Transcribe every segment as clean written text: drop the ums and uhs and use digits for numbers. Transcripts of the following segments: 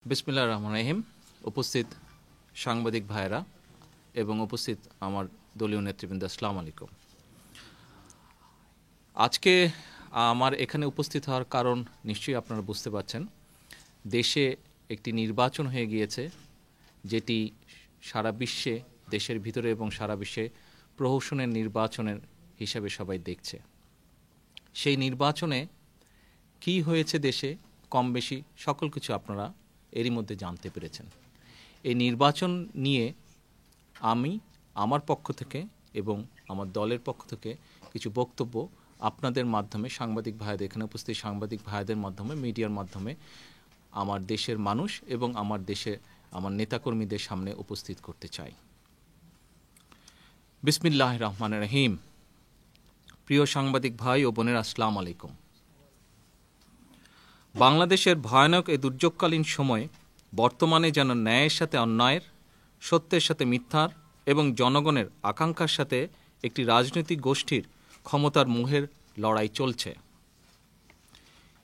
বিসমিল্লাহির রহমানির রহিম। উপস্থিত সাংবাদিক ভাইয়েরা এবং উপস্থিত আমার দলীয় নেতৃবৃন্দ, আসসালামু আলাইকুম। আজকে আমার এখানে উপস্থিত হওয়ার কারণ নিশ্চয়ই আপনারা বুঝতে পারছেন। দেশে একটি নির্বাচন হয়ে গিয়েছে, যেটি সারা বিশ্বে, দেশের ভিতরে এবং সারা বিশ্বে প্রহসনের নির্বাচনের হিসাবে সবাই দেখছে। সেই নির্বাচনে কি হয়েছে দেশে, কম বেশি সকল কিছু আপনারা এরই মধ্যে জানতে পেরেছেন। এই নির্বাচন নিয়ে আমি আমার পক্ষ থেকে এবং আমার দলের পক্ষ থেকে কিছু বক্তব্য আপনাদের মাধ্যমে, সাংবাদিক ভাইদের, এখানে উপস্থিত সাংবাদিক ভাইদের মাধ্যমে, মিডিয়ার মাধ্যমে আমার দেশের মানুষ এবং আমার নেতাকর্মীদের সামনে উপস্থিত করতে চাই। বিসমিল্লাহির রহমানির রহিম। প্রিয় সাংবাদিক ভাই ও বোনেরা, আসসালামু আলাইকুম। বাংলাদেশের ভয়ানক এই দুর্যোগকালীন সময়ে বর্তমানে যেন ন্যায়ের সাথে অন্যায়ের, সত্যের সাথে মিথ্যার এবং জনগণের আকাঙ্ক্ষার সাথে একটি রাজনৈতিক গোষ্ঠীর ক্ষমতার মোহের লড়াই চলছে।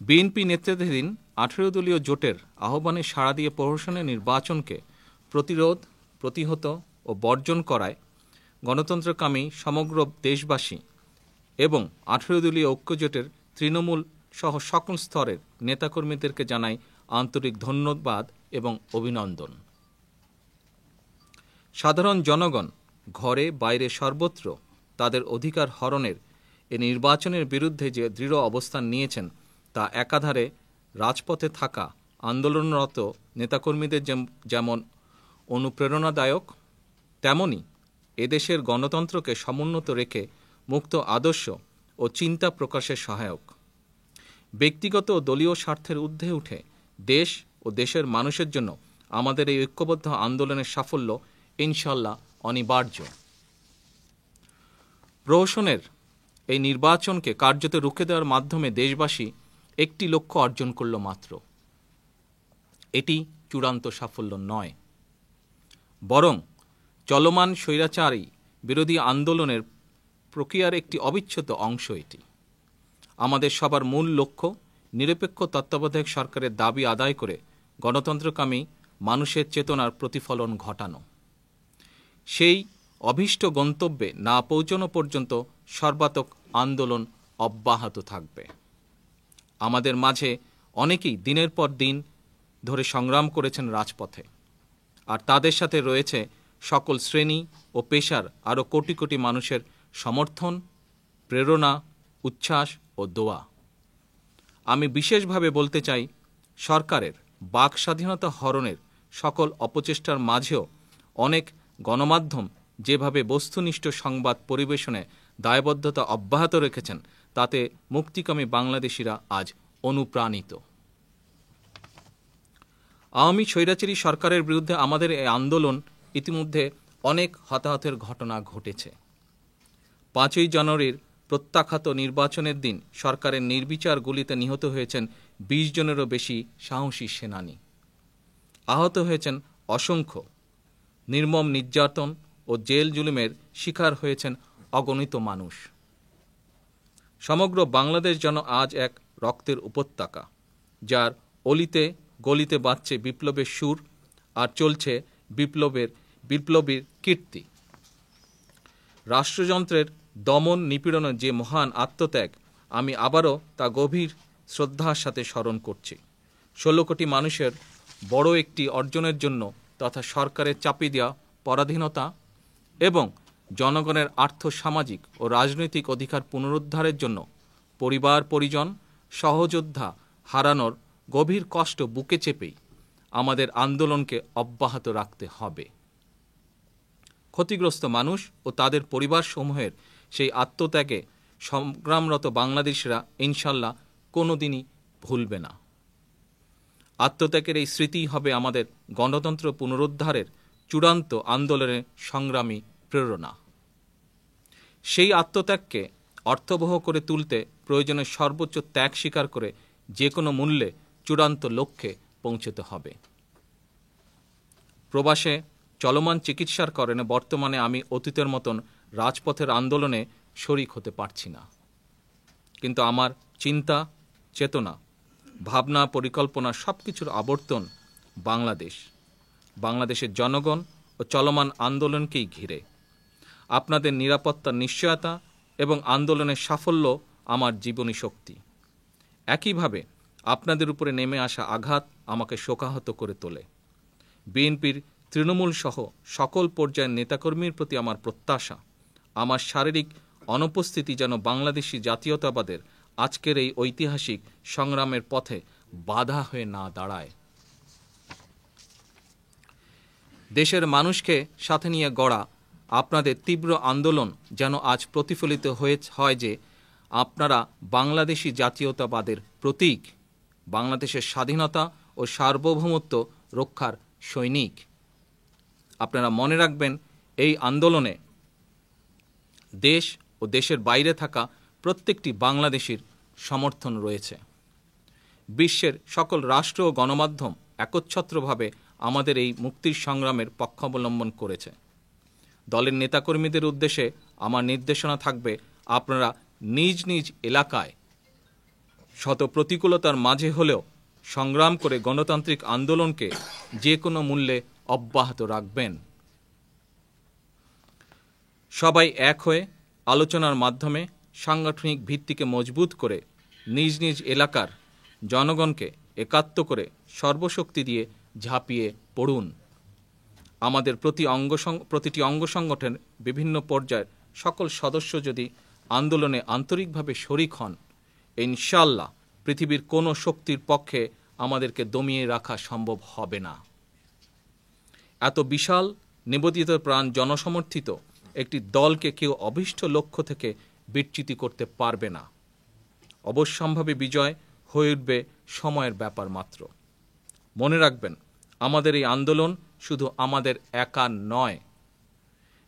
বিএনপি নেতৃত্বাধীন 18 দলীয় জোটের আহ্বানে সাড়া দিয়ে প্রহসনের নির্বাচনকে প্রতিরোধ, প্রতিহত ও বর্জন করায় গণতন্ত্রকামী সমগ্র দেশবাসী এবং 18 দলীয় ঐক্যজোটের তৃণমূল সহ সকল স্তরের নেতাকর্মীদেরকে জানাই আন্তরিক ধন্যবাদ এবং অভিনন্দন। সাধারণ জনগণ ঘরে বাইরে সর্বত্র তাদের অধিকার হরণের এ নির্বাচনের বিরুদ্ধে যে দৃঢ় অবস্থান নিয়েছেন, তা একাধারে রাজপথে থাকা আন্দোলনরত নেতাকর্মীদের যেমন অনুপ্রেরণাদায়ক, তেমনি এদেশের গণতন্ত্রকে সমুন্নত রেখে মুক্ত আদর্শ ও চিন্তা প্রকাশের সহায়ক। ব্যক্তিগত ও দলীয় স্বার্থের ঊর্ধ্বে উঠে দেশ ও দেশের মানুষের জন্য আমাদের এই ঐক্যবদ্ধ আন্দোলনের সাফল্য ইনশাল্লাহ অনিবার্য। প্রহসনের এই নির্বাচনকে কার্যত রুখে দেওয়ার মাধ্যমে দেশবাসী একটি লক্ষ্য অর্জন করল মাত্র। এটি চূড়ান্ত সাফল্য নয়, বরং চলমান স্বৈরাচারী বিরোধী আন্দোলনের প্রক্রিয়ার একটি অবিচ্ছেদ্য অংশ এটি। আমাদের সবার মূল লক্ষ্য নিরপেক্ষ তত্ত্বাবধায়ক সরকারের দাবি আদায় করে গণতন্ত্রকামী মানুষের চেতনার প্রতিফলন ঘটানো। সেই অভীষ্ট গন্তব্যে না পৌঁছানো পর্যন্ত সর্বাত্মক আন্দোলন অব্যাহত থাকবে। আমাদের মাঝে অনেকেই দিনের পর দিন ধরে সংগ্রাম করেছেন রাজপথে, আর তাদের সাথে রয়েছে সকল শ্রেণী ও পেশার আরও কোটি কোটি মানুষের সমর্থন, প্রেরণা, উচ্ছ্বাস ও দোয়া। আমি বিশেষভাবে বলতে চাই, সরকারের বাক স্বাধীনতা হরণের সকল অপচেষ্টার মাঝেও অনেক গণমাধ্যম যেভাবে বস্তুনিষ্ঠ সংবাদ পরিবেশনে দায়বদ্ধতা অব্যাহত রেখেছেন, তাতে মুক্তিকামী বাংলাদেশিরা আজ অনুপ্রাণিত। আওয়ামী স্বৈরাচারী সরকারের বিরুদ্ধে আমাদের এই আন্দোলন ইতিমধ্যে অনেক হতাহতের ঘটনা ঘটেছে। 5ই জানুয়ারির প্রত্যাখ্যাত নির্বাচনের দিন সরকারের নির্বিচার গুলিতে নিহত হয়েছেন 20 জনেরও বেশি সাহসী সেনানী। আহত হয়েছেন অসংখ্য। নির্মম নির্যাতন ও জেল জুলুমের শিকার হয়েছেন অগণিত মানুষ। সমগ্র বাংলাদেশ যেন আজ এক রক্তের উপত্যকা, যার অলিতে গলিতে বাজছে বিপ্লবের সুর আর চলছে বিপ্লবীর কীর্তি। রাষ্ট্রযন্ত্রের দমন নিপীড়নের যে মহান আত্মত্যাগ, আমি আবারও তা গভীর শ্রদ্ধার সাথে স্মরণ করছি। 16 কোটি মানুষের বড় একটি অর্জনের জন্য তথা সরকারের চাপিয়ে দেওয়া পরাধীনতা এবং জনগণের আর্থসামাজিক ও রাজনৈতিক অধিকার পুনরুদ্ধারের জন্য পরিবার পরিজন সহযোদ্ধা হারানোর গভীর কষ্ট বুকে চেপেই আমাদের আন্দোলনকে অব্যাহত রাখতে হবে। ক্ষতিগ্রস্ত মানুষ ও তাদের পরিবারসমূহের সেই আত্মত্যাগে সংগ্রামরত বাংলাদেশিরা ইনশাল্লাহ কোনোদিনই ভুলবে না। আত্মত্যাগের এই স্মৃতিই হবে আমাদের গণতন্ত্র পুনরুদ্ধারের চূড়ান্ত আন্দোলনের সংগ্রামী প্রেরণা। সেই আত্মত্যাগকে অর্থবহ করে তুলতে প্রয়োজনে সর্বোচ্চ ত্যাগ স্বীকার করে যে কোনো মূল্যে চূড়ান্ত লক্ষ্যে পৌঁছতে হবে। প্রবাসে চলমান চিকিৎসার কারণে বর্তমানে আমি অতীতের মতন রাজপথের আন্দোলনে শরিক হতে পারছি না, কিন্তু আমার চিন্তা, চেতনা, ভাবনা, পরিকল্পনা সব কিছুর আবর্তন বাংলাদেশ, বাংলাদেশের জনগণ ও চলমান আন্দোলনকেই ঘিরে। আপনাদের নিরাপত্তার নিশ্চয়তা এবং আন্দোলনের সাফল্য আমার জীবনী শক্তি। একইভাবে আপনাদের উপরে নেমে আসা আঘাত আমাকে শোকাহত করে তোলে। বিএনপির তৃণমূল সহ সকল পর্যায়ের নেতাকর্মীর প্রতি আমার প্রত্যাশা, আমার শারীরিক অনুপস্থিতি যেন বাংলাদেশি জাতীয়তাবাদের আজকের এই ঐতিহাসিক সংগ্রামের পথে বাধা হয়ে না দাঁড়ায়। দেশের মানুষকে সাথে নিয়ে গড়া আপনাদের তীব্র আন্দোলন যেন আজ প্রতিফলিত হয় যে আপনারা বাংলাদেশি জাতীয়তাবাদের প্রতীক, বাংলাদেশের স্বাধীনতা ও সার্বভৌমত্ব রক্ষার সৈনিক। আপনারা মনে রাখবেন, এই আন্দোলনে দেশ ও দেশের বাইরে থাকা প্রত্যেকটি বাংলাদেশির সমর্থন রয়েছে। বিশ্বের সকল রাষ্ট্র ও গণমাধ্যম একচ্ছত্রভাবে আমাদের এই মুক্তির সংগ্রামের পক্ষাবলম্বন করেছে। দলের নেতাকর্মীদের উদ্দেশ্যে আমার নির্দেশনা থাকবে, আপনারা নিজ নিজ এলাকায় শত প্রতিকূলতার মাঝে হলেও সংগ্রাম করে গণতান্ত্রিক আন্দোলনকে যে কোনো মূল্যে অব্যাহত রাখবেন। সবাই এক হয়ে আলোচনার মাধ্যমে সাংগঠনিক ভিত্তিকে মজবুত করে নিজ নিজ এলাকার জনগণকে একাত্ম করে সর্বশক্তি দিয়ে ঝাঁপিয়ে পড়ুন। আমাদের প্রতিটি অঙ্গ সংগঠনের বিভিন্ন পর্যায়ের সকল সদস্য যদি আন্দোলনে আন্তরিকভাবে শরিক হন, ইনশাআল্লাহ পৃথিবীর কোনো শক্তির পক্ষে আমাদেরকে দমিয়ে রাখা সম্ভব হবে না। এত বিশাল নিবেদিত প্রাণ জনসমর্থিত একটি দলকে কেউ অভীষ্ট লক্ষ্য থেকে বিচ্যুতি করতে পারবে না। অবশ্যম্ভাবী বিজয় হয়ে উঠবে সময়ের ব্যাপার মাত্র। মনে রাখবেন, আমাদের এই আন্দোলন শুধু আমাদের একা নয়।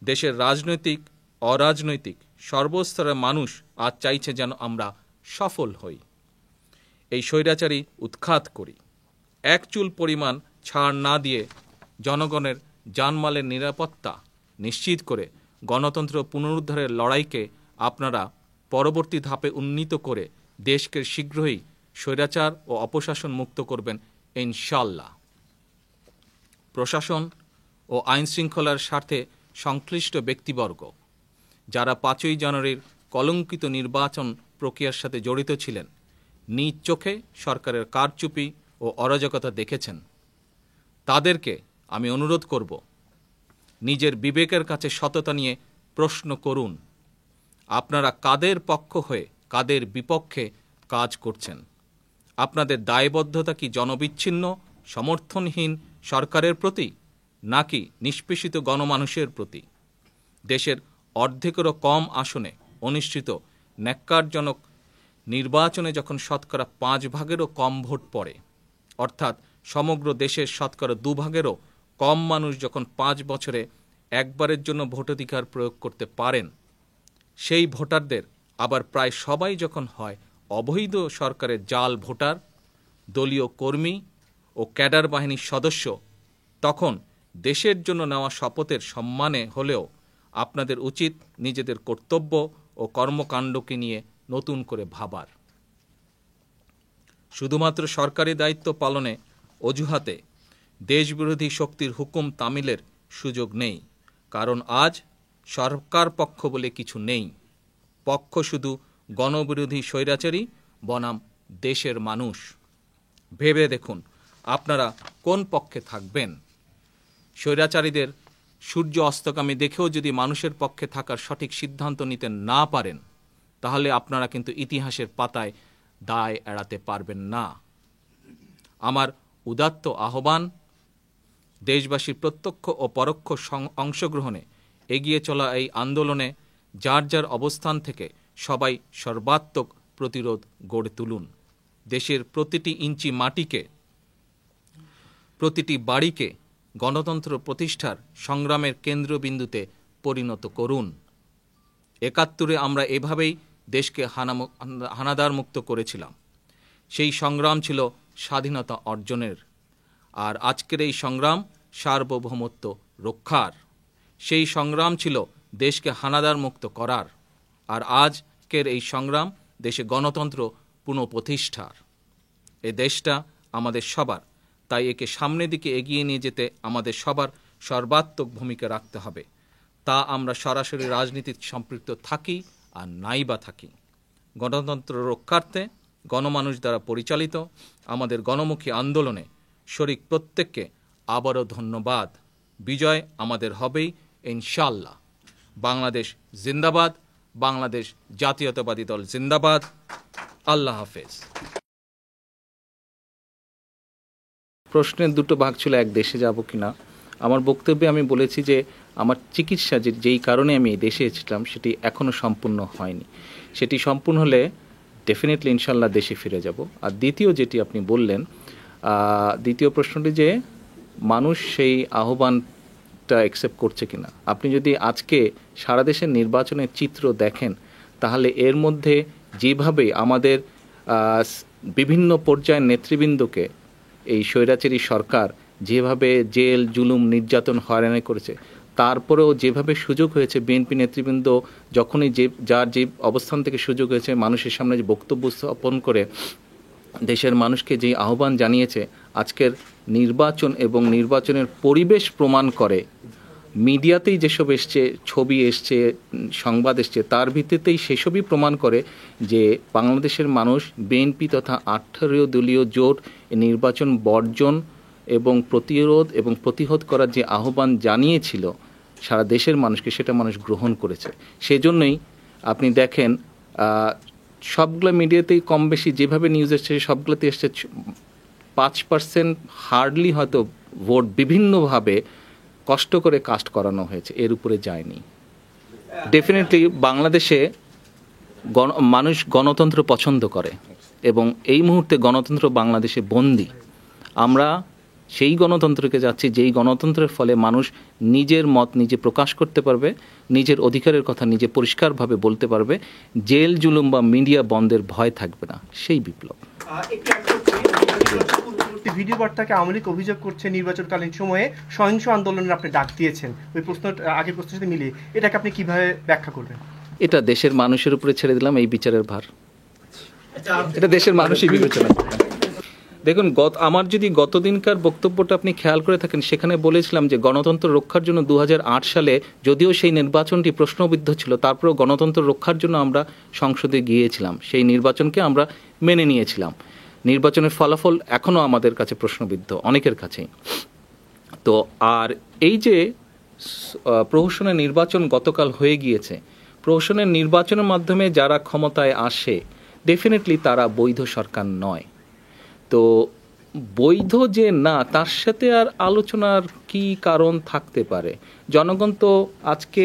দেশের রাজনৈতিক, অরাজনৈতিক সর্বস্তরের মানুষ আজ চাইছে যেন আমরা সফল হই, এই স্বৈরাচারী উৎখাত করি। এক চুল পরিমাণ ছাড় না দিয়ে জনগণের জানমালের নিরাপত্তা নিশ্চিত করে গণতন্ত্র পুনরুদ্ধারের লড়াইকে আপনারা পরবর্তী ধাপে উন্নীত করে দেশকে শীঘ্রই স্বৈরাচার ও অপশাসন মুক্ত করবেন ইনশাআল্লাহ। প্রশাসন ও আইনশৃঙ্খলার স্বার্থে সংশ্লিষ্ট ব্যক্তিবর্গ যারা 5ই জানুয়ারির কলঙ্কিত নির্বাচন প্রক্রিয়ার সাথে জড়িত ছিলেন, নিজ চোখে সরকারের কারচুপি ও অরাজকতা দেখেছেন, তাদেরকে আমি অনুরোধ করব, নিজের বিবেকের কাছে সততা নিয়ে প্রশ্ন করুন। আপনারা কাদের পক্ষ হয়ে কাদের বিপক্ষে কাজ করছেন? আপনাদের দায়বদ্ধতা কি জনবিচ্ছিন্ন সমর্থনহীন সরকারের প্রতি, নাকি নিষ্পেষিত গণমানুষের প্রতি? দেশের অর্ধেকেরও কম আসনে অনুষ্ঠিত ন্যাক্কারজনক নির্বাচনে যখন শতকরা 5 ভাগেরও কম ভোট পড়ে, অর্থাৎ সমগ্র দেশের শতকরা 2 ভাগেরও কম মানুষ যখন 5 বছরে একবারের জন্য ভোটাধিকার প্রয়োগ করতে পারেন, সেই ভোটারদের আবার প্রায় সবাই যখন হয় অবৈধ সরকারের জাল ভোটার, দলীয় কর্মী ও ক্যাডার বাহিনীর সদস্য, তখন দেশের জন্য নেওয়া শপথের সম্মানে হলেও আপনাদের উচিত নিজেদের কর্তব্য ও কর্মকাণ্ডকে নিয়ে নতুন করে ভাবার। শুধুমাত্র সরকারি দায়িত্ব পালনে অজুহাতে দেশবিরোধী শক্তির হুকুম তামিলের সুযোগ নেই, কারণ আজ সরকার পক্ষ বলে কিছু নেই। পক্ষ শুধু গণবিরোধী স্বৈরাচারী বনাম দেশের মানুষ। ভেবে দেখুন আপনারা কোন পক্ষে থাকবেন। স্বৈরাচারীদের সূর্য অস্তগামী দেখেও যদি মানুষের পক্ষে থাকার সঠিক সিদ্ধান্ত নিতে না পারেন, তাহলে আপনারা কিন্তু ইতিহাসের পাতায় দায় এড়াতে পারবেন না। আমার উদাত্ত আহ্বান, দেশবাসীর প্রত্যক্ষ ও পরোক্ষ অংশগ্রহণে এগিয়ে চলা এই আন্দোলনে যার যার অবস্থান থেকে সবাই সর্বাত্মক প্রতিরোধ গড়ে তুলুন। দেশের প্রতিটি ইঞ্চি মাটিকে, প্রতিটি বাড়িকে গণতন্ত্র প্রতিষ্ঠার সংগ্রামের কেন্দ্রবিন্দুতে পরিণত করুন। ৭১ আমরা এভাবেই দেশকে হানাদার মুক্ত করেছিলাম। সেই সংগ্রাম ছিল স্বাধীনতা অর্জনের, আর আজকের এই সংগ্রাম সার্বভৌমত্ব রক্ষার। সেই সংগ্রাম ছিল দেশকে হানাদার মুক্ত করার, আর আজকের এই সংগ্রাম দেশে গণতন্ত্র পুনঃপ্রতিষ্ঠার। এ দেশটা আমাদের সবার, তাই একে সামনের দিকে এগিয়ে নিয়ে যেতে আমাদের সবার সর্বাত্মক ভূমিকা রাখতে হবে, তা আমরা সরাসরি রাজনীতিতে সম্পৃক্ত থাকি আর নাই বা থাকি। গণতন্ত্র রক্ষার্থে গণমানুষ দ্বারা পরিচালিত আমাদের গণমুখী আন্দোলনে শরিক প্রত্যেককে আবারও ধন্যবাদ। বিজয় আমাদের হবেই ইনশাআল্লাহ। বাংলাদেশ জিন্দাবাদ, বাংলাদেশ জাতীয়তাবাদী দল জিন্দাবাদ। আল্লাহ হাফেজ। প্রশ্নের দুটো ভাগ ছিল, এক, দেশে যাব কিনা। আমার বক্তব্যে আমি বলেছি যে আমার চিকিৎসা যেই কারণে আমি এই দেশে এসেছিলাম সেটি এখনও সম্পূর্ণ হয়নি। সেটি সম্পূর্ণ হলে ডেফিনেটলি ইনশাল্লাহ দেশে ফিরে যাব। আর দ্বিতীয় যেটি আপনি বললেন, দ্বিতীয় প্রশ্নটি যে মানুষ সেই আহ্বানটা অ্যাকসেপ্ট করছে কিনা। আপনি যদি আজকে সারা দেশের নির্বাচনের চিত্র দেখেন তাহলে এর মধ্যে যেভাবে আমাদের বিভিন্ন পর্যায়ের নেতৃবৃন্দকে এই স্বৈরাচারী সরকার যেভাবে জেল, জুলুম, নির্যাতন, হয়রানি করেছে, তারপরেও যেভাবে সুযোগ হয়েছে বিএনপি নেতৃবৃন্দ যখনই যার যে অবস্থান থেকে সুযোগ হয়েছে মানুষের সামনে যে বক্তব্য স্থাপন করে দেশের মানুষকে যে আহ্বান জানিয়েছে, আজকের নির্বাচন এবং নির্বাচনের পরিবেশ প্রমাণ করে। মিডিয়াতেই যেসব এসছে, ছবি এসছে, সংবাদ এসছে, তার ভিত্তিতেই সেসবই প্রমাণ করে যে বাংলাদেশের মানুষ বিএনপি তথা 18 দলীয় জোট নির্বাচন বর্জন এবং প্রতিরোধ এবং প্রতিহত করার যে আহ্বান জানিয়েছিল সারা দেশের মানুষকে, সেটা মানুষ গ্রহণ করেছে। সেজন্যই আপনি দেখেন সবগুলো মিডিয়াতেই কম বেশি যেভাবে নিউজ এসছে সবগুলোতে এসছে 5% হার্ডলি হয়তো ভোট বিভিন্নভাবে কষ্ট করে কাস্ট করানো হয়েছে, এর উপরে যায়নি। ডেফিনেটলি বাংলাদেশে মানুষ গণতন্ত্র পছন্দ করে এবং এই মুহূর্তে গণতন্ত্র বাংলাদেশে বন্দী। আমরা সেই গণতন্ত্রকে যাচ্ছি যেই গণতন্ত্রের ফলে মানুষ নিজের মত নিজে প্রকাশ করতে পারবে, নিজের অধিকারের কথা নিজে পরিষ্কারভাবে বলতে পারবে, জেল, জুলুম বা মিডিয়া বন্ধের ভয় থাকবে না, সেই বিপ্লব। ভিডিও বার্তাকে আওয়ামী লীগ অভিযোগ করছে নির্বাচনকালীন সময়ে সহিংস আন্দোলনের আপনি ডাক দিয়েছেন, ওই প্রশ্ন আগের প্রশ্নের সাথে মিলিয়ে এটাকে আপনি কিভাবে ব্যাখ্যা করবেন? এটা দেশের মানুষের উপরে ছেড়ে দিলাম এই বিচারের ভার। এটা দেশের মানুষই বিবেচনা করবেন। দেখুন, আমার যদি গতদিনকার বক্তব্যটা আপনি খেয়াল করে থাকেন, সেখানে বলেছিলাম যে গণতন্ত্র রক্ষার জন্য 2008 সালে যদিও সেই নির্বাচনটি প্রশ্নবিদ্ধ ছিল, তারপরেও গণতন্ত্র রক্ষার জন্য আমরা সংসদে গিয়েছিলাম, সেই নির্বাচনকে আমরা মেনে নিয়েছিলাম। নির্বাচনের ফলাফল এখনও আমাদের কাছে প্রশ্নবিদ্ধ, অনেকের কাছেই। তো আর এই যে প্রহসনের নির্বাচন গতকাল হয়ে গিয়েছে, প্রহসনের নির্বাচনের মাধ্যমে যারা ক্ষমতায় আসে ডেফিনেটলি তারা বৈধ সরকার নয়। তো বৈধ যে না, তার সাথে আর আলোচনার কি কারণ থাকতে পারে? জনগণ তো আজকে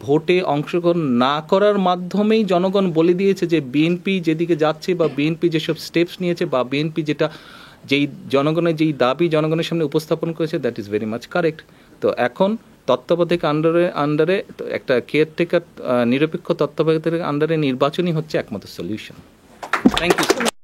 ভোটে অংশগ্রহণ না করার মাধ্যমেই জনগণ বলে দিয়েছে যে বিএনপি যেদিকে যাচ্ছে বা বিএনপি যেসব স্টেপস নিয়েছে বা বিএনপি যেই জনগণের যেই দাবি জনগণের সামনে উপস্থাপন করেছে, that is very much correct. তো এখন তত্ত্বাবধায়ক আন্ডারে একটা কেয়ারটেকার নিরপেক্ষ তত্ত্বাবধায়কের আন্ডারে নির্বাচনই হচ্ছে একমাত্র সলিউশন। Thank you.